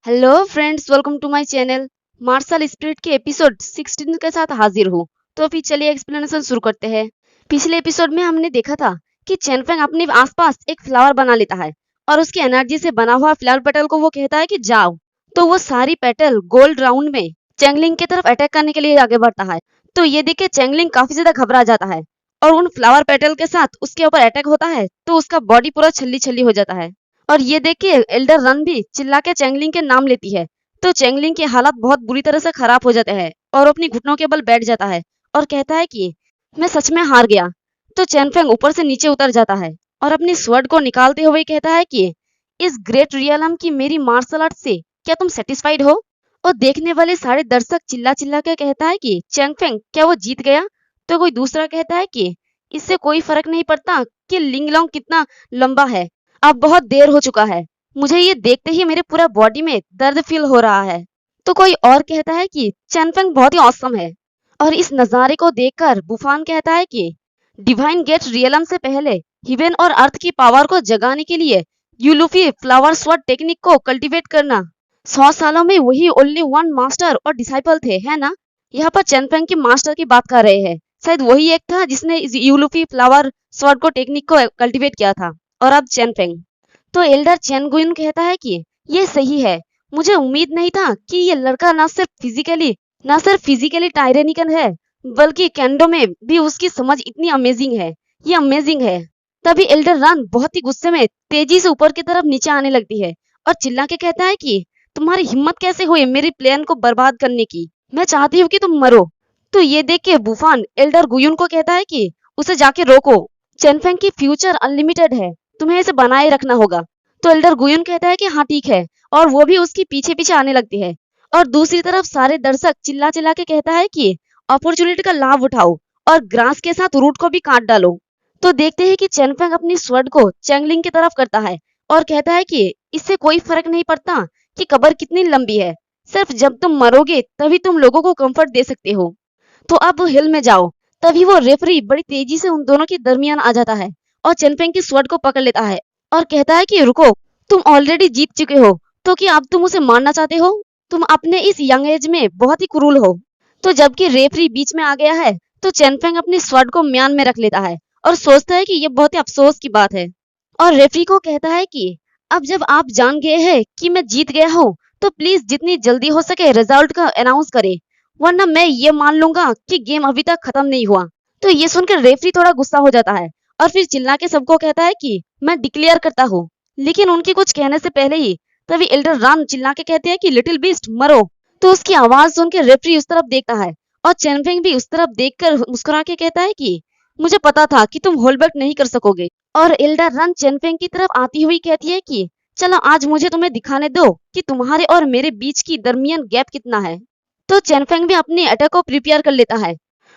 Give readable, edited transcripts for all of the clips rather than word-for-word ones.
Hello friends, welcome to my channel. Martial spirit के episode 16 के साथ हाजिर हूँ। तो फिर चलिए एक्सप्लेनेशन शुरू करते हैं। पिछले एपिसोड में हमने देखा था कि चेनफेंग अपने आसपास एक फ्लावर बना लेता है और उसकी एनर्जी से बना हुआ फ्लावर पेटल को वो कहता है कि जाओ। तो वो सारी पेटल गोल्ड राउंड में चैंगलिंग की तरफ अटैक करने के लिए आगे बढ़ता है। तो ये देख के चैंगलिंग काफी ज्यादा घबरा जाता है और उन फ्लावर पेटल के साथ उसके ऊपर अटैक होता है। तो उसका बॉडी पूरा छल्ली छल्ली हो जाता है और ये देख के एल्डर रन भी चिल्ला के चैंगलिंग के नाम लेती है। तो चैंगलिंग की हालत बहुत बुरी तरह से खराब हो जाते हैं और अपनी घुटनों के बल बैठ जाता है और कहता है कि मैं सच में हार गया। तो चैनफेंग ऊपर से नीचे उतर जाता है और अपनी स्वर्ड को निकालते हुए कहता है कि इस ग्रेट रियलम की मेरी मार्शल आर्ट से क्या तुम सेटिस्फाइड हो? और देखने वाले सारे दर्शक चिल्ला चिल्ला के कहता है कि चैंगफेंग क्या वो जीत गया? तो कोई दूसरा कहता है कि इससे कोई फर्क नहीं पड़ता कि लिंगलोंग कितना लंबा है, अब बहुत देर हो चुका है। मुझे ये देखते ही मेरे पूरा बॉडी में दर्द फील हो रहा है। तो कोई और कहता है कि चैनफेंग बहुत ही औसम है। और इस नजारे को देखकर बुफान कहता है कि डिवाइन गेट रियलम से पहले हिवेन और अर्थ की पावर को जगाने के लिए यूलुफी फ्लावर स्वॉर्ड टेक्निक को कल्टीवेट करना 100 सालों में वही ओनली वन मास्टर और डिसाइपल थे, है ना? यहाँ पर चैनफेंग के मास्टर की बात कर रहे हैं। शायद वही एक था जिसने इस यूलुफी फ्लावर स्वॉर्ड को टेक्निक को कल्टीवेट किया था। और अब चैनफेंग तो एल्डर चैनगुइन कहता है कि ये सही है। मुझे उम्मीद नहीं था कि ये लड़का ना सिर्फ फिजिकली टायरेनिकल है बल्कि कैंडो में भी उसकी समझ इतनी अमेजिंग है। ये अमेजिंग है। तभी एल्डर रन बहुत ही गुस्से में तेजी से ऊपर की तरफ नीचे आने लगती है और चिल्ला के कहता है कि तुम्हारी हिम्मत कैसे हुई मेरी प्लान को बर्बाद करने की? मैं चाहती हूँ कि तुम मरो। तो ये देख के बुफान एल्डर गुयुन को कहता है कि उसे जाके रोको। चैनफेंग की फ्यूचर अनलिमिटेड है, तुम्हें इसे बनाए रखना होगा। तो एल्डर गुयुन कहता है कि हाँ ठीक है और वो भी उसकी पीछे पीछे आने लगती है। और दूसरी तरफ सारे दर्शक चिल्ला चिल्ला के कहता है कि अपॉर्चुनिटी का लाभ उठाओ और ग्रास के साथ रूट को भी काट डालो। तो देखते हैं कि चैनफेंग अपनी स्वर्ड को चैंगलिंग की तरफ करता है और कहता है कि इससे कोई फर्क नहीं पड़ता कि कब्र कितनी लंबी है, सिर्फ जब तुम मरोगे तभी तुम लोगों को कंफर्ट दे सकते हो। तो अब हिल में जाओ। तभी वो रेफरी बड़ी तेजी से उन दोनों के दरमियान आ जाता है और चैनफेंग की स्वर्ड को पकड़ लेता है और कहता है कि रुको, तुम ऑलरेडी जीत चुके हो तो क्या अब तुम उसे मारना चाहते हो? तुम अपने इस यंग एज में बहुत ही क्रूर हो। तो जबकि रेफरी बीच में आ गया है तो चैनफेंग अपनी स्वर्ड को म्यान में रख लेता है और सोचता है कि ये बहुत ही अफसोस की बात है। और रेफरी को कहता है कि अब जब आप जान गए हैं कि मैं जीत गया हूँ तो प्लीज जितनी जल्दी हो सके रिजल्ट का अनाउंस करे, वरना मैं ये मान लूंगा कि गेम अभी तक खत्म नहीं हुआ। तो ये सुनकर रेफरी थोड़ा गुस्सा हो जाता है और फिर चिल्ला के सबको कहता है कि मैं डिक्लेयर करता हूँ। लेकिन उनके कुछ कहने से पहले ही तभी एल्डर राम चिल्ला के कहते हैं कि लिटिल बीस्ट मरो। तो उसकी आवाज सुन के रेफरी उस तरफ देखता है और चैनफेंग भी उस तरफ देखकर मुस्कुरा के कहता है कि मुझे पता था कि तुम होल्ड बैक नहीं कर सकोगे। और एल्डर रन चैनफेंग की तरफ आती हुई कहती है कि चलो आज मुझे तुम्हें दिखाने दो कि तुम्हारे और मेरे बीच की दरमियान गैप कितना है। तो चैनफेंग भी अपने अटैक को प्रिपेयर कर लेता है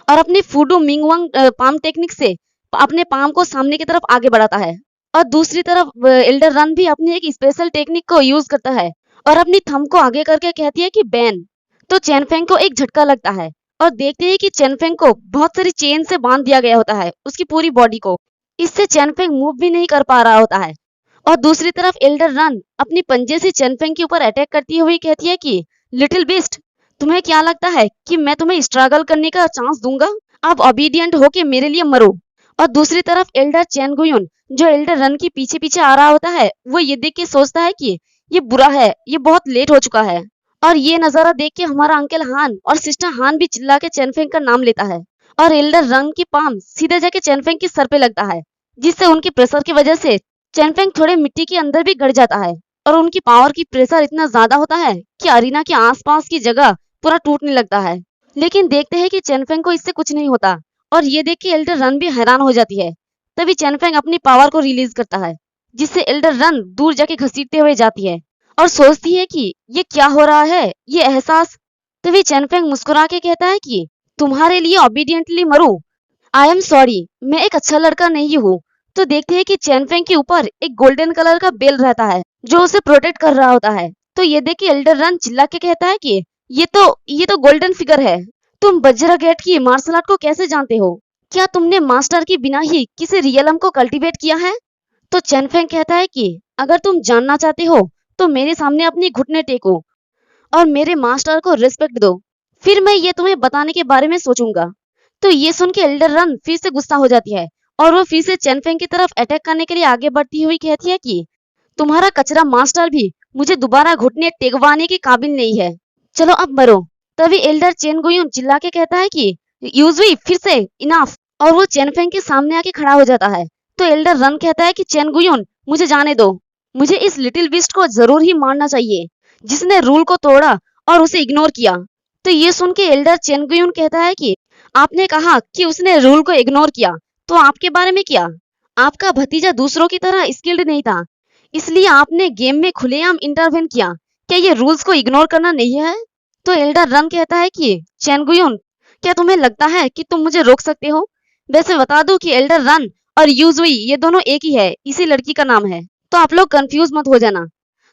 और अपनी फूडू मिंगवांग पाम टेक्निक से अपने पाम को सामने की तरफ आगे बढ़ाता है। और दूसरी तरफ एल्डर रन भी अपनी एक स्पेशल टेक्निक को यूज करता है और अपनी थंब को आगे करके कहती है कि बैन। तो चैनफेंग को एक झटका लगता है और देखते हैं कि चैनफेंग को बहुत सारी चेन से बांध दिया गया होता है उसकी पूरी बॉडी को। इससे चैनफेंग मूव भी नहीं कर पा रहा होता है। और दूसरी तरफ एल्डर रन अपनी पंजे से चैनफेंग के ऊपर अटैक करती हुई कहती है कि लिटिल बीस्ट, तुम्हें क्या लगता है कि मैं तुम्हें स्ट्रगल करने का चांस दूंगा? अब ओबीडियंट होके मेरे लिए मरो। और दूसरी तरफ एल्डर चैनगुयुन जो एल्डर रन के पीछे पीछे आ रहा होता है वो ये देख के सोचता है कि ये बुरा है, ये बहुत लेट हो चुका है। और ये नजारा देख के हमारा अंकल हान और सिस्टर हान भी चिल्ला के चैनफेंग का नाम लेता है और एल्डर रन की पाम सीधे जाके चैनफेंग के सर पे लगता है, जिससे उनकी प्रेशर की वजह से चैनफेंग थोड़े मिट्टी के अंदर भी गड़ जाता है और उनकी पावर की प्रेशर इतना ज्यादा होता है कि अरीना के आसपास की जगह पूरा टूटने लगता है। लेकिन देखते हैं कि चैनफेंग को इससे कुछ नहीं होता और ये देख के एल्डर रन भी हैरान हो जाती है। तभी चैनफेंग अपनी पावर को रिलीज करता है जिससे एल्डर रन दूर जाके घसीटते हुए जाती है और सोचती है कि ये क्या हो रहा है, ये एहसास। तभी चैनफेंग मुस्कुरा के कहता है कि तुम्हारे लिए ओबीडियंटली मरूं। आई एम सॉरी, मैं एक अच्छा लड़का नहीं हूँ। तो देखते हैं कि चैनफेंग के ऊपर एक गोल्डन कलर का बेल रहता है जो उसे प्रोटेक्ट कर रहा होता है। तो ये देख के एल्डर रन चिल्ला के कहता है कि ये तो गोल्डन फिगर है। तुम बज्रा गेट की मार्शल आर्ट को कैसे जानते हो? क्या तुमने मास्टर के बिना ही किसी रियलम को कल्टीवेट किया है? तो चैनफेंग कहता है कि अगर तुम जानना चाहते हो तो मेरे सामने अपनी घुटने टेको और मेरे मास्टर को रिस्पेक्ट दो, फिर मैं ये तुम्हें बताने के बारे में सोचूंगा। तो ये सुन के एल्डर रन फिर से गुस्सा हो जाती है और वो फिर से चेनफेंग की तरफ अटैक करने के लिए आगे बढ़ती हुई कहती है कि तुम्हारा कचरा मास्टर भी मुझे दोबारा घुटने टेकवाने के काबिल नहीं है, चलो अब मरो। तभी एल्डर चेन गुयुन चिल्ला के कहता है कि यूजुई फिर से इनफ, और वो चेनफेंग के सामने आके खड़ा हो जाता है। तो एल्डर रन कहता है कि चेन गुयुन मुझे जाने दो, मुझे इस लिटिल बिस्ट को जरूर ही मारना चाहिए जिसने रूल को तोड़ा और उसे इग्नोर किया। तो ये सुन के एल्डर चेन गुयुन कहता है कि आपने कहा कि उसने रूल को इग्नोर किया, तो आपके बारे में क्या? आपका भतीजा दूसरों की तरह स्किल्ड नहीं था, इसलिए आपने गेम में खुलेआम इंटरवेन किया। क्या ये रूल्स को इग्नोर करना नहीं है? तो एल्डर रन कहता है कि चेन गुयुन, क्या तुम्हें लगता है कि तुम मुझे रोक सकते हो? वैसे बता दूं कि एल्डर रन और यूजुई ये दोनों एक ही है, इसी लड़की का नाम है, तो आप लोग कंफ्यूज मत हो जाना।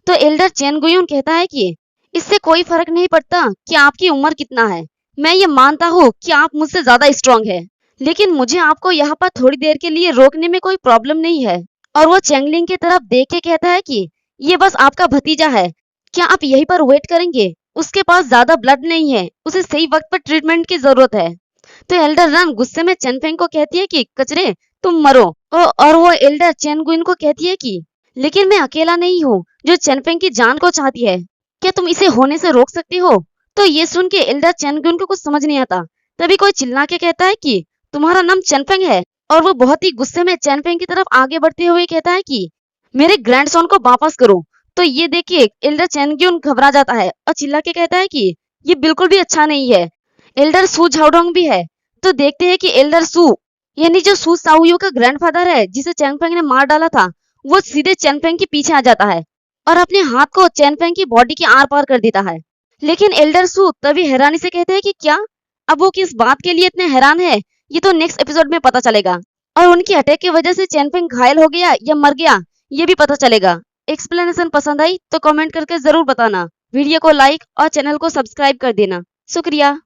तो एल्डर चेन गुयुन कहता है कि इससे कोई फर्क नहीं पड़ता कि आपकी उम्र कितना है। मैं ये मानता हूँ कि आप मुझसे ज्यादा स्ट्रांग है, लेकिन मुझे आपको यहाँ पर थोड़ी देर के लिए रोकने में कोई प्रॉब्लम नहीं है। और वो चेंगलिंग की तरफ देख के कहता है कि ये बस आपका भतीजा है, क्या आप यहीं पर वेट करेंगे? उसके पास ज्यादा ब्लड नहीं है, उसे सही वक्त पर ट्रीटमेंट की जरूरत है। तो एल्डर रन गुस्से में चेनफेंग को कहती है कि कचरे तुम मरो, और वो एल्डर चेन गुइन को कहती है कि लेकिन मैं अकेला नहीं हूँ जो चेनफेंग की जान को चाहती है, क्या तुम इसे होने से रोक सकती हो? तो ये सुन के एल्डर चेन गुइन को कुछ समझ नहीं आता। तभी कोई चिल्ला के कहता है कि तुम्हारा नाम चेनफेंग है, और वो बहुत ही गुस्से में चेनफेंग की तरफ आगे बढ़ते हुए कहता है कि मेरे ग्रैंडसन को वापस करो। तो ये देखिए एल्डर चेनग्यून घबरा जाता है और चिल्ला के कहता है कि ये बिल्कुल भी अच्छा नहीं है। एल्डर सू झाओडोंग भी है। तो देखते हैं कि एल्डर सू यानी जो सू साउयू का ग्रैंडफादर है जिसे चेनफेंग ने मार डाला था, वो सीधे चेनफेंग के पीछे आ जाता है और अपने हाथ को चेनफेंग की बॉडी के आर पार कर देता है। लेकिन एल्डर सू तभी हैरानी से कहते हैं कि क्या अब वो किस बात के लिए इतने हैरान है, ये तो नेक्स्ट एपिसोड में पता चलेगा। और उनकी अटैक की वजह से चेनफेंग घायल हो गया या मर गया, ये भी पता चलेगा। एक्सप्लेनेशन पसंद आई तो कमेंट करके जरूर बताना। वीडियो को लाइक और चैनल को सब्सक्राइब कर देना। शुक्रिया।